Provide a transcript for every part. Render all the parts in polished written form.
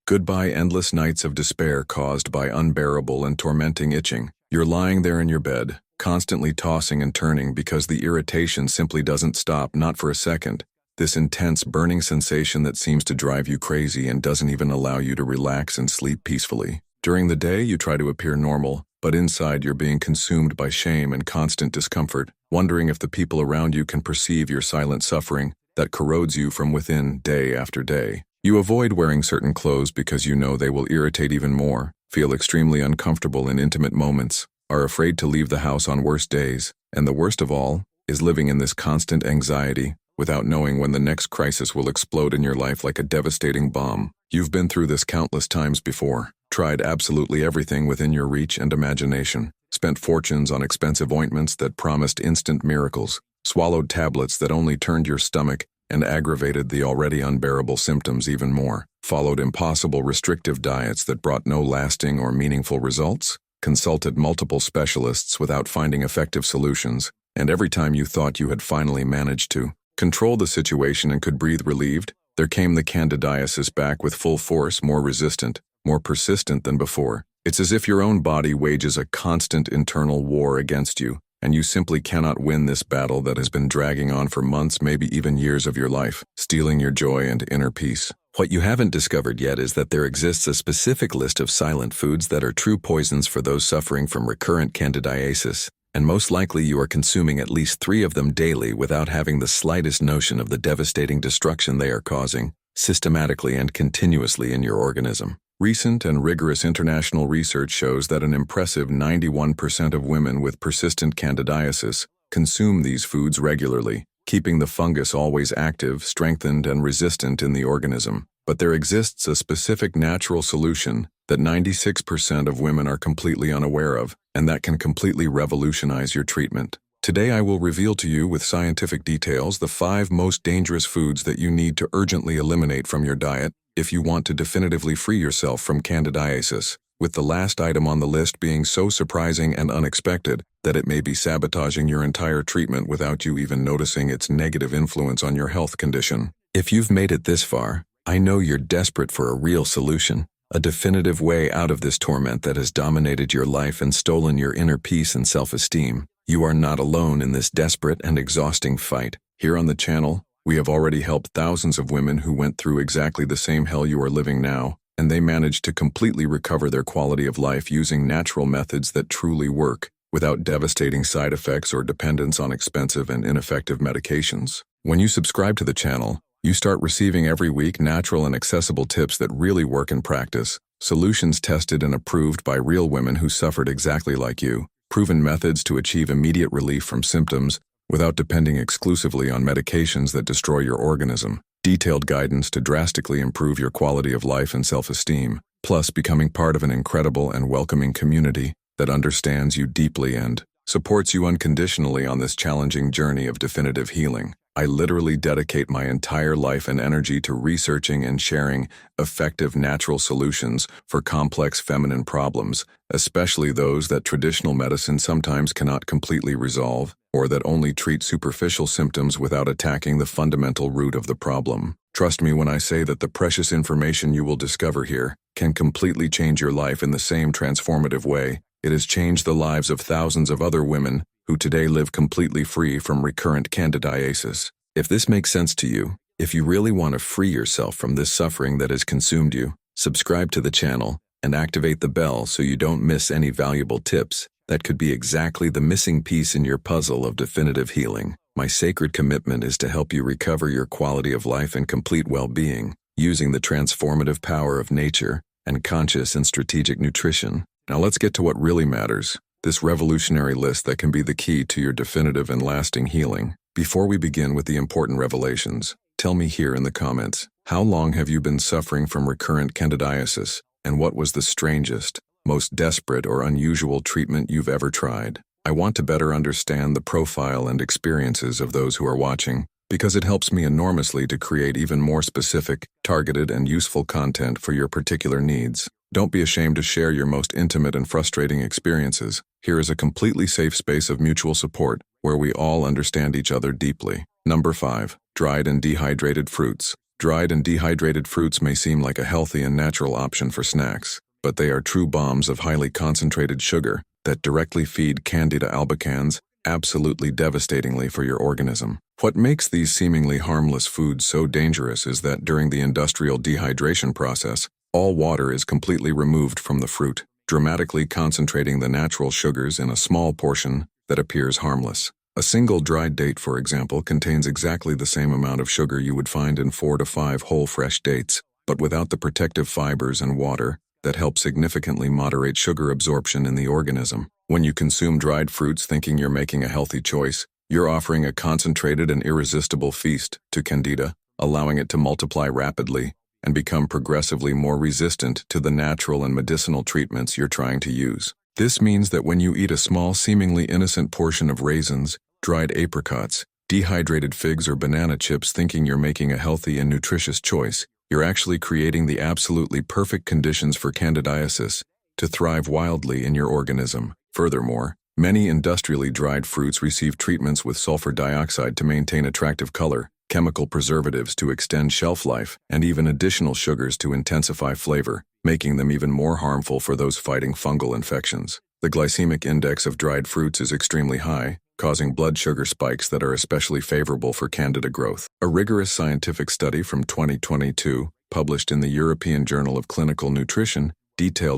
Goodbye endless nights of despair caused by unbearable and tormenting itching. You're lying there in your bed, constantly tossing and turning because the irritation simply doesn't stop, not for a second. This intense burning sensation that seems to drive you crazy and doesn't even allow you to relax and sleep peacefully. During the day, you try to appear normal, but inside you're being consumed by shame and constant discomfort, wondering if the people around you can perceive your silent suffering that corrodes you from within day after day. You avoid wearing certain clothes because you know they will irritate even more, feel extremely uncomfortable in intimate moments, are afraid to leave the house on worse days, and the worst of all is living in this constant anxiety without knowing when the next crisis will explode in your life like a devastating bomb. You've been through this countless times before, tried absolutely everything within your reach and imagination, spent fortunes on expensive ointments that promised instant miracles, swallowed tablets that only turned your stomach and aggravated the already unbearable symptoms even more, followed impossible restrictive diets that brought no lasting or meaningful results, consulted multiple specialists without finding effective solutions, and every time you thought you had finally managed to control the situation and could breathe relieved, there came the Candidiasis back with full force, more resistant, more persistent than before. It's as if your own body wages a constant internal war against you, and you simply cannot win this battle that has been dragging on for months, maybe even years of your life, stealing your joy and inner peace. What you haven't discovered yet is that there exists a specific list of silent foods that are true poisons for those suffering from recurrent candidiasis, and most likely you are consuming at least 3 of them daily without having the slightest notion of the devastating destruction they are causing, systematically and continuously in your organism. Recent and rigorous international research shows that an impressive 91% of women with persistent candidiasis consume these foods regularly, keeping the fungus always active, strengthened, and resistant in the organism. But there exists a specific natural solution that 96% of women are completely unaware of, and that can completely revolutionize your treatment. Today I will reveal to you with scientific details the 5 most dangerous foods that you need to urgently eliminate from your diet if you want to definitively free yourself from candidiasis, with the last item on the list being so surprising and unexpected that it may be sabotaging your entire treatment without you even noticing its negative influence on your health condition. If you've made it this far, I know you're desperate for a real solution, a definitive way out of this torment that has dominated your life and stolen your inner peace and self-esteem. You are not alone in this desperate and exhausting fight. Here on the channel, we have already helped thousands of women who went through exactly the same hell you are living now, and they managed to completely recover their quality of life using natural methods that truly work, without devastating side effects or dependence on expensive and ineffective medications. When you subscribe to the channel, you start receiving every week natural and accessible tips that really work in practice, solutions tested and approved by real women who suffered exactly like you, proven methods to achieve immediate relief from symptoms without depending exclusively on medications that destroy your organism, detailed guidance to drastically improve your quality of life and self-esteem, plus becoming part of an incredible and welcoming community that understands you deeply and supports you unconditionally on this challenging journey of definitive healing. I literally dedicate my entire life and energy to researching and sharing effective natural solutions for complex feminine problems, especially those that traditional medicine sometimes cannot completely resolve, or that only treat superficial symptoms without attacking the fundamental root of the problem. Trust me when I say that the precious information you will discover here can completely change your life in the same transformative way it has changed the lives of thousands of other women who today live completely free from recurrent candidiasis. If this makes sense to you, if you really want to free yourself from this suffering that has consumed you, subscribe to the channel and activate the bell so you don't miss any valuable tips that could be exactly the missing piece in your puzzle of definitive healing. My sacred commitment is to help you recover your quality of life and complete well-being using the transformative power of nature and conscious and strategic nutrition. Now let's get to what really matters, this revolutionary list that can be the key to your definitive and lasting healing. Before we begin with the important revelations, tell me here in the comments, how long have you been suffering from recurrent candidiasis, and what was the strangest, most desperate or unusual treatment you've ever tried? I want to better understand the profile and experiences of those who are watching, because it helps me enormously to create even more specific, targeted, and useful content for your particular needs. Don't be ashamed to share your most intimate and frustrating experiences. Here is a completely safe space of mutual support where we all understand each other deeply. Number 5. Dried and dehydrated fruits. Dried and dehydrated fruits may seem like a healthy and natural option for snacks, but they are true bombs of highly concentrated sugar that directly feed Candida albicans, absolutely devastatingly for your organism. What makes these seemingly harmless foods so dangerous is that during the industrial dehydration process, all water is completely removed from the fruit, dramatically concentrating the natural sugars in a small portion that appears harmless. A single dried date, for example, contains exactly the same amount of sugar you would find in 4 to 5 whole fresh dates, but without the protective fibers and water that help significantly moderate sugar absorption in the organism. When you consume dried fruits thinking you're making a healthy choice, you're offering a concentrated and irresistible feast to Candida, allowing it to multiply rapidly and become progressively more resistant to the natural and medicinal treatments you're trying to use. This means that when you eat a small, seemingly innocent portion of raisins, dried apricots, dehydrated figs, or banana chips thinking you're making a healthy and nutritious choice, you're actually creating the absolutely perfect conditions for candidiasis to thrive wildly in your organism. Furthermore, many industrially dried fruits receive treatments with sulfur dioxide to maintain attractive color, chemical preservatives to extend shelf life, and even additional sugars to intensify flavor, making them even more harmful for those fighting fungal infections. The glycemic index of dried fruits is extremely high, causing blood sugar spikes that are especially favorable for Candida growth. A rigorous scientific study from 2022, published in the European Journal of Clinical Nutrition,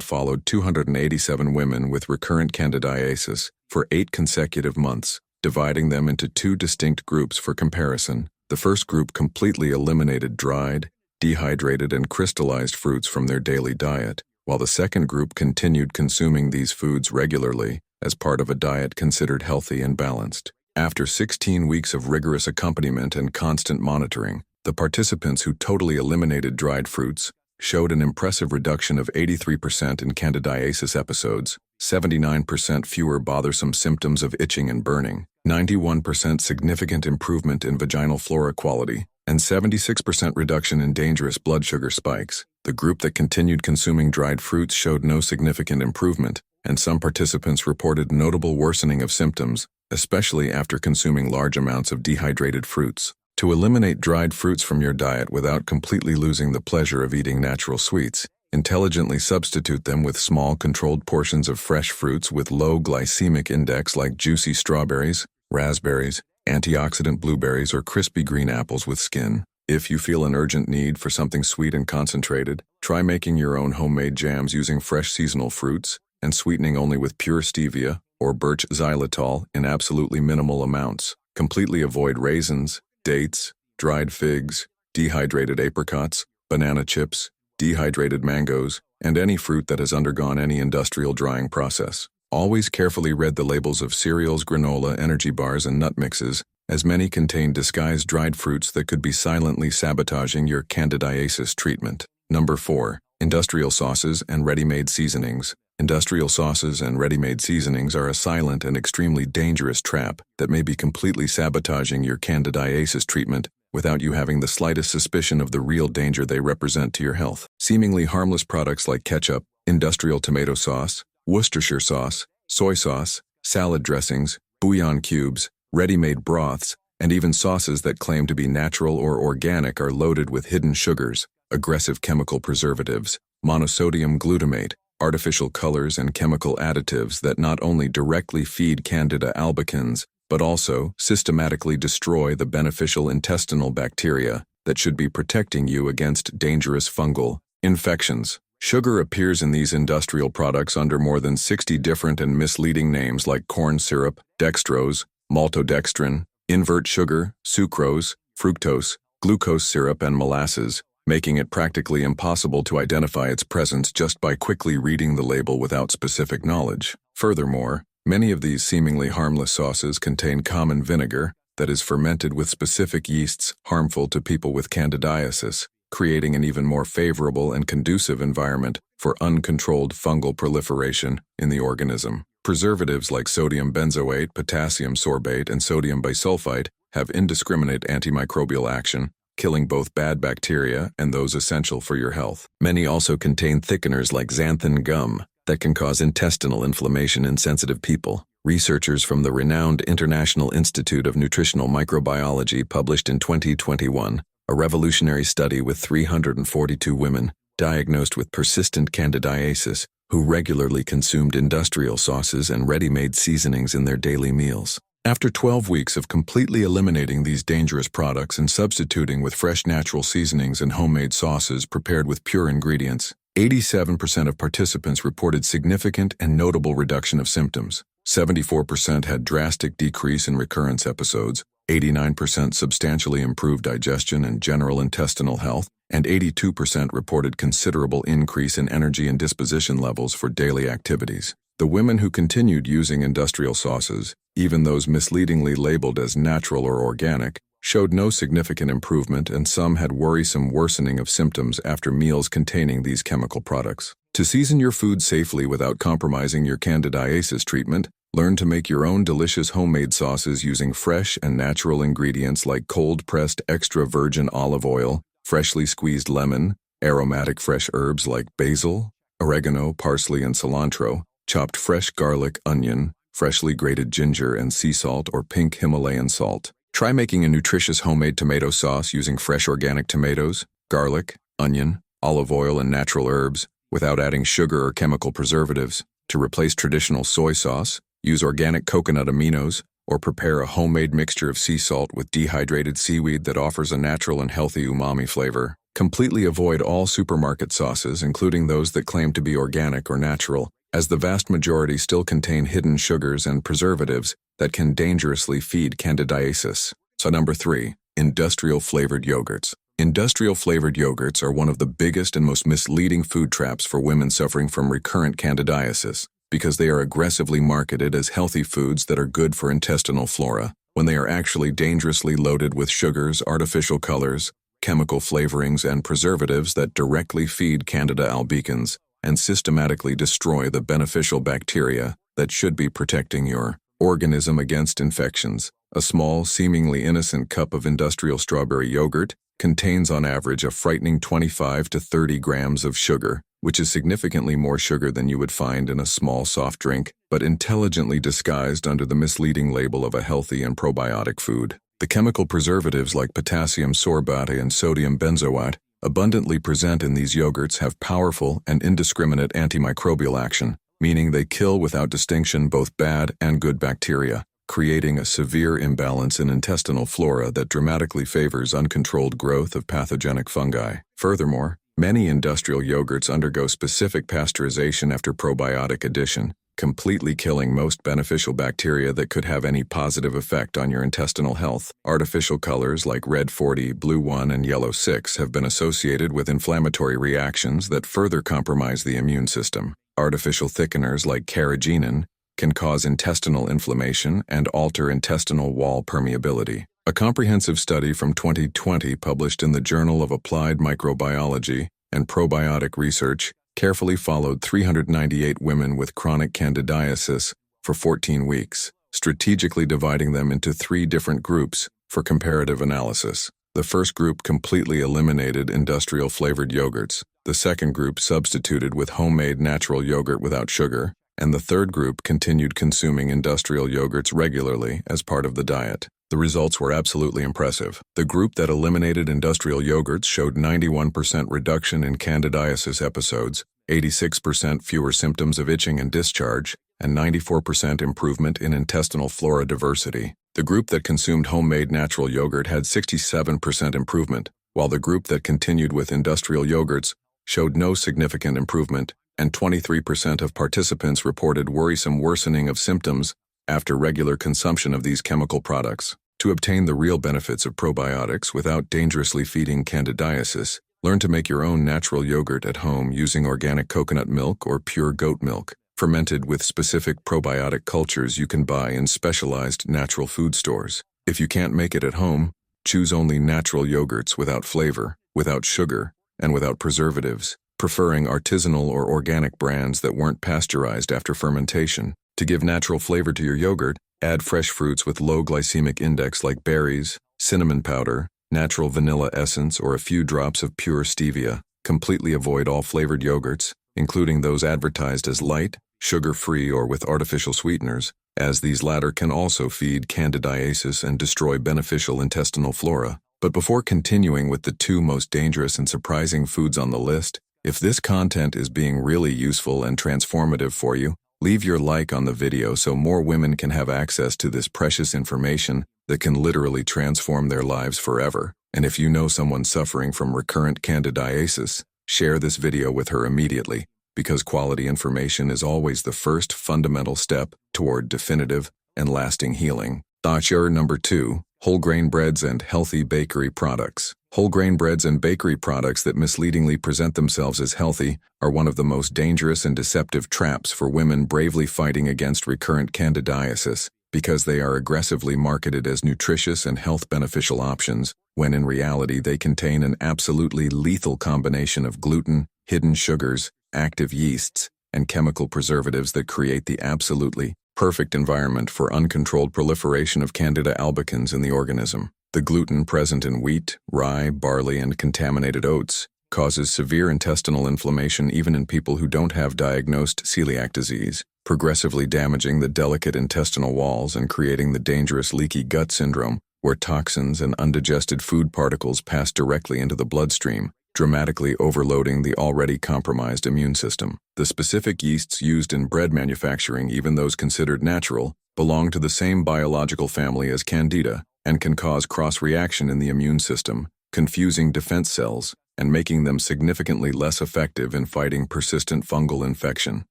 followed 287 women with recurrent candidiasis for 8 consecutive months, dividing them into 2 distinct groups for comparison. The first group completely eliminated dried, dehydrated, and crystallized fruits from their daily diet, while the second group continued consuming these foods regularly as part of a diet considered healthy and balanced. After 16 weeks of rigorous accompaniment and constant monitoring, the participants who totally eliminated dried fruits showed an impressive reduction of 83% in candidiasis episodes, 79% fewer bothersome symptoms of itching and burning, 91% significant improvement in vaginal flora quality, and 76% reduction in dangerous blood sugar spikes. The group that continued consuming dried fruits showed no significant improvement, and some participants reported notable worsening of symptoms, especially after consuming large amounts of dehydrated fruits. To eliminate dried fruits from your diet without completely losing the pleasure of eating natural sweets, intelligently substitute them with small controlled portions of fresh fruits with low glycemic index like juicy strawberries, raspberries, antioxidant blueberries, or crispy green apples with skin. If you feel an urgent need for something sweet and concentrated, try making your own homemade jams using fresh seasonal fruits and sweetening only with pure stevia or birch xylitol in absolutely minimal amounts. Completely avoid raisins, dates, dried figs, dehydrated apricots, banana chips, dehydrated mangoes, and any fruit that has undergone any industrial drying process. Always carefully read the labels of cereals, granola, energy bars, and nut mixes, as many contain disguised dried fruits that could be silently sabotaging your candidiasis treatment. Number 4. Industrial sauces and ready-made seasonings. Industrial sauces and ready-made seasonings are a silent and extremely dangerous trap that may be completely sabotaging your candidiasis treatment without you having the slightest suspicion of the real danger they represent to your health. Seemingly harmless products like ketchup, industrial tomato sauce, Worcestershire sauce, soy sauce, salad dressings, bouillon cubes, ready-made broths, and even sauces that claim to be natural or organic are loaded with hidden sugars, aggressive chemical preservatives, monosodium glutamate, artificial colors, and chemical additives that not only directly feed Candida albicans, but also systematically destroy the beneficial intestinal bacteria that should be protecting you against dangerous fungal infections. Sugar appears in these industrial products under more than 60 different and misleading names like corn syrup, dextrose, maltodextrin, invert sugar, sucrose, fructose, glucose syrup, and molasses, making it practically impossible to identify its presence just by quickly reading the label without specific knowledge. Furthermore, many of these seemingly harmless sauces contain common vinegar that is fermented with specific yeasts harmful to people with candidiasis, creating an even more favorable and conducive environment for uncontrolled fungal proliferation in the organism. Preservatives like sodium benzoate, potassium sorbate, and sodium bisulfite have indiscriminate antimicrobial action, killing both bad bacteria and those essential for your health. Many also contain thickeners like xanthan gum that can cause intestinal inflammation in sensitive people. Researchers from the renowned International Institute of Nutritional Microbiology published in 2021 A revolutionary study with 342 women diagnosed with persistent candidiasis who regularly consumed industrial sauces and ready-made seasonings in their daily meals. After 12 weeks of completely eliminating these dangerous products and substituting with fresh natural seasonings and homemade sauces prepared with pure ingredients, 87% of participants reported significant and notable reduction of symptoms. 74% had drastic decrease in recurrence episodes, 89% substantially improved digestion and general intestinal health, and 82% reported considerable increase in energy and disposition levels for daily activities. The women who continued using industrial sauces, even those misleadingly labeled as natural or organic, showed no significant improvement, and some had worrisome worsening of symptoms after meals containing these chemical products. To season your food safely without compromising your candidiasis treatment, learn to make your own delicious homemade sauces using fresh and natural ingredients like cold-pressed extra virgin olive oil, freshly squeezed lemon, aromatic fresh herbs like basil, oregano, parsley, and cilantro, chopped fresh garlic, onion, freshly grated ginger, and sea salt or pink Himalayan salt. Try making a nutritious homemade tomato sauce using fresh organic tomatoes, garlic, onion, olive oil, and natural herbs without adding sugar or chemical preservatives. To replace traditional soy sauce, use organic coconut aminos, or prepare a homemade mixture of sea salt with dehydrated seaweed that offers a natural and healthy umami flavor. Completely avoid all supermarket sauces, including those that claim to be organic or natural, as the vast majority still contain hidden sugars and preservatives that can dangerously feed candidiasis. So number 3, industrial flavored yogurts. Industrial flavored yogurts are one of the biggest and most misleading food traps for women suffering from recurrent candidiasis, because they are aggressively marketed as healthy foods that are good for intestinal flora, when they are actually dangerously loaded with sugars, artificial colors, chemical flavorings, and preservatives that directly feed Candida albicans and systematically destroy the beneficial bacteria that should be protecting your organism against infections. A small, seemingly innocent cup of industrial strawberry yogurt contains on average a frightening 25 to 30 grams of sugar, which is significantly more sugar than you would find in a small soft drink, but intelligently disguised under the misleading label of a healthy and probiotic food. The chemical preservatives like potassium sorbate and sodium benzoate abundantly present in these yogurts have powerful and indiscriminate antimicrobial action, meaning they kill without distinction both bad and good bacteria, creating a severe imbalance in intestinal flora that dramatically favors uncontrolled growth of pathogenic fungi. Furthermore, many industrial yogurts undergo specific pasteurization after probiotic addition, completely killing most beneficial bacteria that could have any positive effect on your intestinal health. Artificial colors like red 40, blue 1, and yellow 6 have been associated with inflammatory reactions that further compromise the immune system. Artificial thickeners like carrageenan can cause intestinal inflammation and alter intestinal wall permeability. A comprehensive study from 2020 published in the Journal of Applied Microbiology and Probiotic Research carefully followed 398 women with chronic candidiasis for 14 weeks, strategically dividing them into 3 different groups for comparative analysis. The first group completely eliminated industrial flavored yogurts, the second group substituted with homemade natural yogurt without sugar, and the third group continued consuming industrial yogurts regularly as part of the diet. The results were absolutely impressive. The group that eliminated industrial yogurts showed 91% reduction in candidiasis episodes, 86% fewer symptoms of itching and discharge, and 94% improvement in intestinal flora diversity. The group that consumed homemade natural yogurt had 67% improvement, while the group that continued with industrial yogurts showed no significant improvement, and 23% of participants reported worrisome worsening of symptoms after regular consumption of these chemical products. To obtain the real benefits of probiotics without dangerously feeding candidiasis, learn to make your own natural yogurt at home using organic coconut milk or pure goat milk, fermented with specific probiotic cultures you can buy in specialized natural food stores. If you can't make it at home, choose only natural yogurts without flavor, without sugar, and without preservatives, preferring artisanal or organic brands that weren't pasteurized after fermentation. To give natural flavor to your yogurt, add fresh fruits with low glycemic index like berries, cinnamon powder, natural vanilla essence, or a few drops of pure stevia. Completely avoid all flavored yogurts, including those advertised as light, sugar-free, or with artificial sweeteners, as these latter can also feed candidiasis and destroy beneficial intestinal flora. But before continuing with the 2 most dangerous and surprising foods on the list, if this content is being really useful and transformative for you, leave your like on the video so more women can have access to this precious information that can literally transform their lives forever. And if you know someone suffering from recurrent candidiasis, share this video with her immediately, because quality information is always the first fundamental step toward definitive and lasting healing. Number 2. Whole grain breads and healthy bakery products. Whole grain breads and bakery products that misleadingly present themselves as healthy are one of the most dangerous and deceptive traps for women bravely fighting against recurrent candidiasis, because they are aggressively marketed as nutritious and health-beneficial options, when in reality they contain an absolutely lethal combination of gluten, hidden sugars, active yeasts, and chemical preservatives that create the absolutely perfect environment for uncontrolled proliferation of Candida albicans in the organism. The gluten present in wheat, rye, barley, and contaminated oats causes severe intestinal inflammation even in people who don't have diagnosed celiac disease, progressively damaging the delicate intestinal walls and creating the dangerous leaky gut syndrome, where toxins and undigested food particles pass directly into the bloodstream, dramatically overloading the already compromised immune system. The specific yeasts used in bread manufacturing, even those considered natural, belong to the same biological family as Candida and can cause cross-reaction in the immune system, confusing defense cells and making them significantly less effective in fighting persistent fungal infection.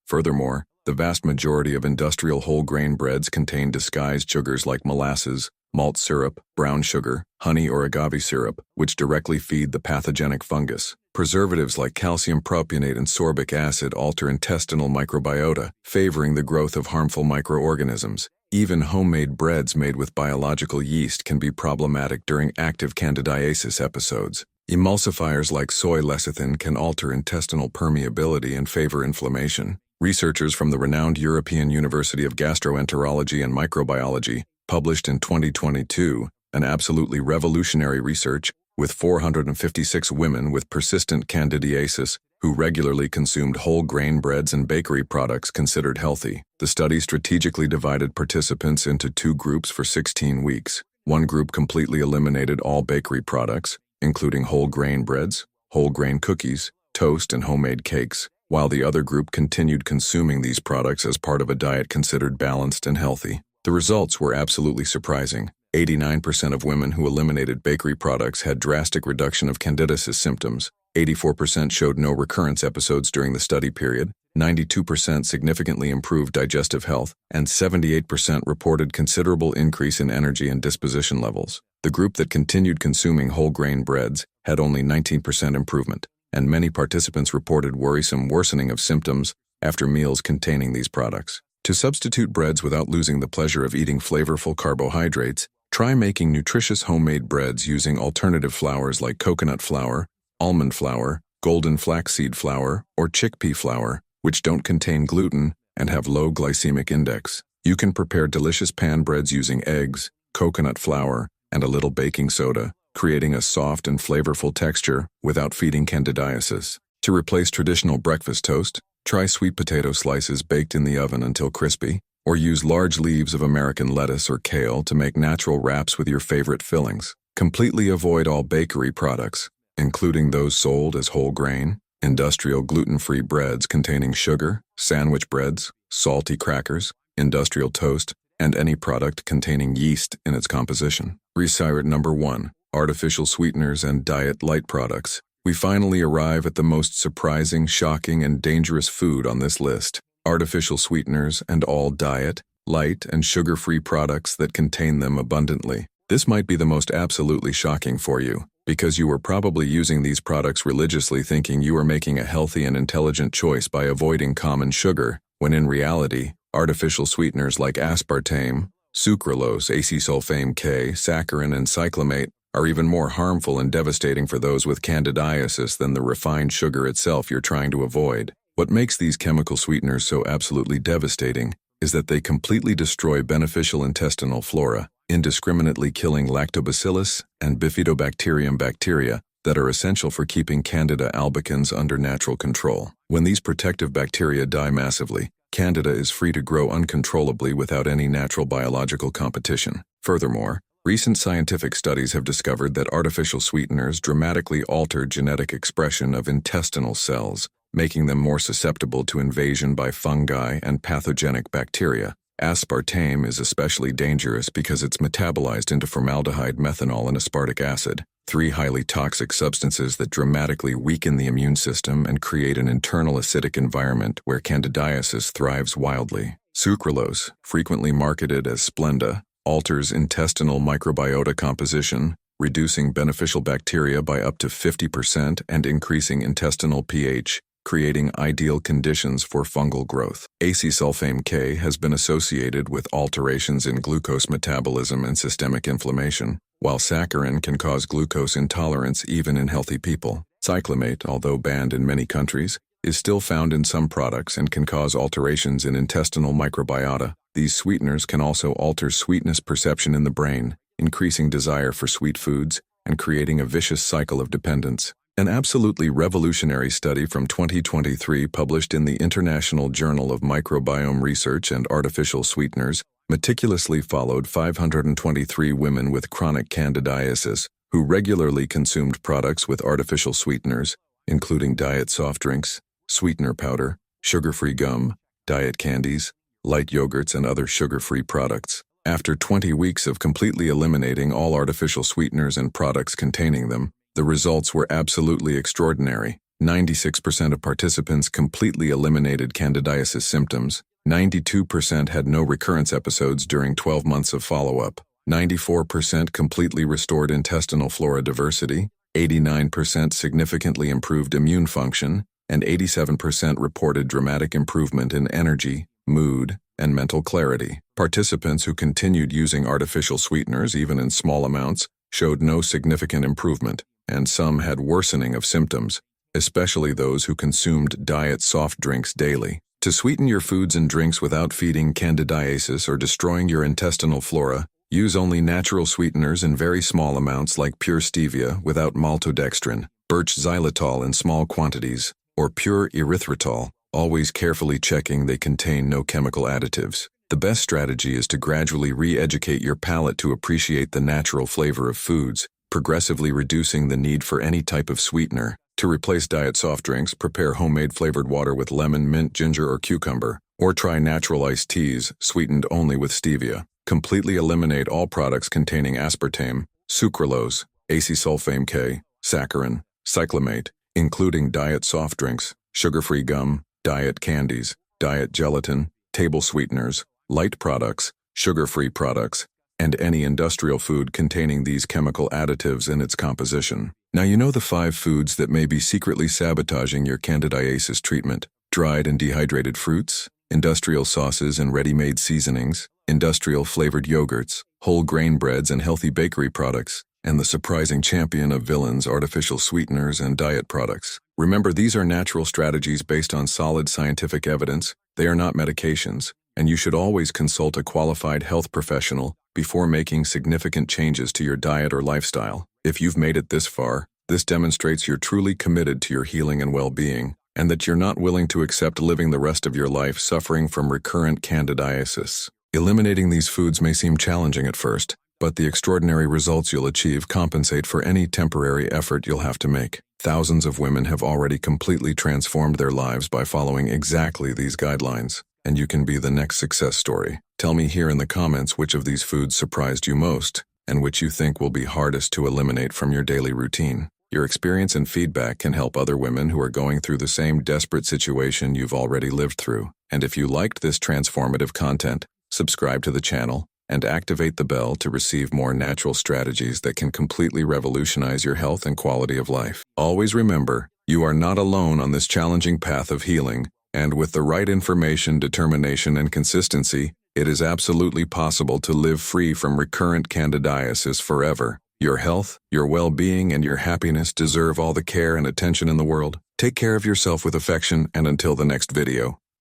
Furthermore, the vast majority of industrial whole grain breads contain disguised sugars like molasses, malt syrup, brown sugar, honey or agave syrup, which directly feed the pathogenic fungus. Preservatives like calcium propionate and sorbic acid alter intestinal microbiota, favoring the growth of harmful microorganisms. Even homemade breads made with biological yeast can be problematic during active candidiasis episodes. Emulsifiers like soy lecithin can alter intestinal permeability and favor inflammation. Researchers from the renowned European University of Gastroenterology and Microbiology published in 2022 an absolutely revolutionary research with 456 women with persistent candidiasis who regularly consumed whole grain breads and bakery products considered healthy. The study strategically divided participants into 2 groups for 16 weeks. One group completely eliminated all bakery products, including whole grain breads, whole grain cookies, toast, and homemade cakes, while the other group continued consuming these products as part of a diet considered balanced and healthy. The results were absolutely surprising. 89% of women who eliminated bakery products had drastic reduction of candidiasis symptoms. 84% showed no recurrence episodes during the study period. 92% significantly improved digestive health, and 78% reported considerable increase in energy and disposition levels. The group that continued consuming whole grain breads had only 19% improvement, and many participants reported worrisome worsening of symptoms after meals containing these products. To substitute breads without losing the pleasure of eating flavorful carbohydrates, try making nutritious homemade breads using alternative flours like coconut flour, almond flour, golden flaxseed flour, or chickpea flour, which don't contain gluten and have low glycemic index. You can prepare delicious pan breads using eggs, coconut flour, and a little baking soda, creating a soft and flavorful texture without feeding candidiasis. To replace traditional breakfast toast, try sweet potato slices baked in the oven until crispy, or use large leaves of American lettuce or kale to make natural wraps with your favorite fillings. Completely avoid all bakery products, including those sold as whole grain, industrial gluten-free breads containing sugar, sandwich breads, salty crackers, industrial toast, and any product containing yeast in its composition. Number 1. Artificial sweeteners and diet light products. We finally arrive at the most surprising, shocking, and dangerous food on this list: artificial sweeteners and all diet, light, and sugar-free products that contain them abundantly. This might be the most absolutely shocking for you, because you were probably using these products religiously thinking you were making a healthy and intelligent choice by avoiding common sugar, when in reality, artificial sweeteners like aspartame, sucralose, acesulfame K, saccharin, and cyclamate are even more harmful and devastating for those with candidiasis than the refined sugar itself you're trying to avoid. What makes these chemical sweeteners so absolutely devastating is that they completely destroy beneficial intestinal flora, indiscriminately killing lactobacillus and bifidobacterium bacteria that are essential for keeping Candida albicans under natural control. When these protective bacteria die massively, Candida is free to grow uncontrollably without any natural biological competition. Furthermore, Recent scientific studies have discovered that artificial sweeteners dramatically alter genetic expression of intestinal cells, making them more susceptible to invasion by fungi and pathogenic bacteria. Aspartame is especially dangerous because it's metabolized into formaldehyde, methanol, and aspartic acid, three highly toxic substances that dramatically weaken the immune system and create an internal acidic environment where candidiasis thrives wildly. Sucralose, frequently marketed as Splenda, alters intestinal microbiota composition, reducing beneficial bacteria by up to 50% and increasing intestinal pH, creating ideal conditions for fungal growth. Acesulfame K has been associated with alterations in glucose metabolism and systemic inflammation, while saccharin can cause glucose intolerance even in healthy people. Cyclamate, although banned in many countries, is still found in some products and can cause alterations in intestinal microbiota. These sweeteners can also alter sweetness perception in the brain, increasing desire for sweet foods and creating a vicious cycle of dependence. An absolutely revolutionary study from 2023 published in the International Journal of Microbiome Research and Artificial Sweeteners meticulously followed 523 women with chronic candidiasis who regularly consumed products with artificial sweeteners, including diet soft drinks, sweetener powder, sugar-free gum, diet candies, light yogurts, and other sugar-free products. After 20 weeks of completely eliminating all artificial sweeteners and products containing them, the results were absolutely extraordinary. 96% of participants completely eliminated candidiasis symptoms. 92% had no recurrence episodes during 12 months of follow-up. 94% completely restored intestinal flora diversity. 89% significantly improved immune function, and 87% reported dramatic improvement in energy, mood, and mental clarity. Participants who continued using artificial sweeteners, even in small amounts, showed no significant improvement, and some had worsening of symptoms, especially those who consumed diet soft drinks daily. To sweeten your foods and drinks without feeding candidiasis or destroying your intestinal flora, use only natural sweeteners in very small amounts like pure stevia without maltodextrin, birch xylitol in small quantities, or pure erythritol, always carefully checking they contain no chemical additives. The best strategy is to gradually re-educate your palate to appreciate the natural flavor of foods, progressively reducing the need for any type of sweetener. To replace diet soft drinks, prepare homemade flavored water with lemon, mint, ginger, or cucumber, or try natural iced teas sweetened only with stevia. Completely eliminate all products containing aspartame, sucralose, acesulfame K, saccharin, cyclamate, including diet soft drinks, sugar-free gum, diet candies, diet gelatin, table sweeteners, light products, sugar-free products, and any industrial food containing these chemical additives in its composition. Now you know the 5 foods that may be secretly sabotaging your candidiasis treatment: dried and dehydrated fruits, industrial sauces and ready-made seasonings, industrial flavored yogurts, whole grain breads and healthy bakery products, and the surprising champion of villains, artificial sweeteners and diet products. Remember, these are natural strategies based on solid scientific evidence. They are not medications, and you should always consult a qualified health professional before making significant changes to your diet or lifestyle. If you've made it this far, this demonstrates you're truly committed to your healing and well-being, and that you're not willing to accept living the rest of your life suffering from recurrent candidiasis. Eliminating these foods may seem challenging at first, but the extraordinary results you'll achieve compensate for any temporary effort you'll have to make. Thousands of women have already completely transformed their lives by following exactly these guidelines, and you can be the next success story. Tell me here in the comments which of these foods surprised you most, and which you think will be hardest to eliminate from your daily routine. Your experience and feedback can help other women who are going through the same desperate situation you've already lived through. And if you liked this transformative content, subscribe to the channel and activate the bell to receive more natural strategies that can completely revolutionize your health and quality of life. Always remember, you are not alone on this challenging path of healing, and with the right information, determination, and consistency, it is absolutely possible to live free from recurrent candidiasis forever. Your health, your well-being, and your happiness deserve all the care and attention in the world. Take care of yourself with affection, and until the next video.